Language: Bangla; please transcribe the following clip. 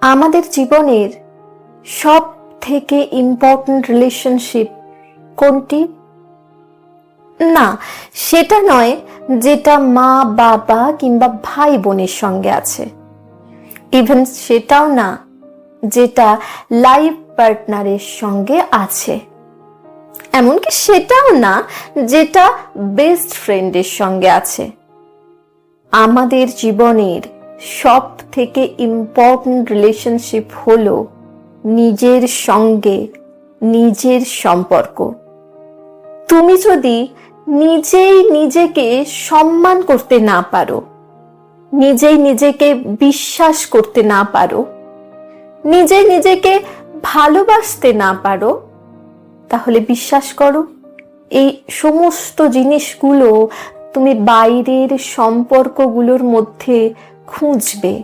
আমাদের জীবনের সব থেকে ইম্পর্ট্যান্ট রিলেশনশিপ কোনটি? না, সেটা নয় যেটা মা বাবা কিংবা ভাই বোনের সঙ্গে আছে। ইভেন সেটাও না যেটা লাইফ পার্টনারের সঙ্গে আছে। এমনকি সেটাও না যেটা বেস্ট ফ্রেন্ডের সঙ্গে আছে। আমাদের জীবনের সব থেকে ইম্পর্ট্যান্ট রিলেশনশিপ হলো নিজের সঙ্গে নিজের সম্পর্ক। তুমি যদি নিজেই নিজেকে সম্মান করতে না পারো, নিজেই নিজেকে বিশ্বাস করতে না পারো, নিজেই নিজেকে ভালোবাসতে না পারো, তাহলে বিশ্বাস করো এই সমস্ত জিনিসগুলো তুমি বাইরের সম্পর্কগুলোর মধ্যে খুঁজবে।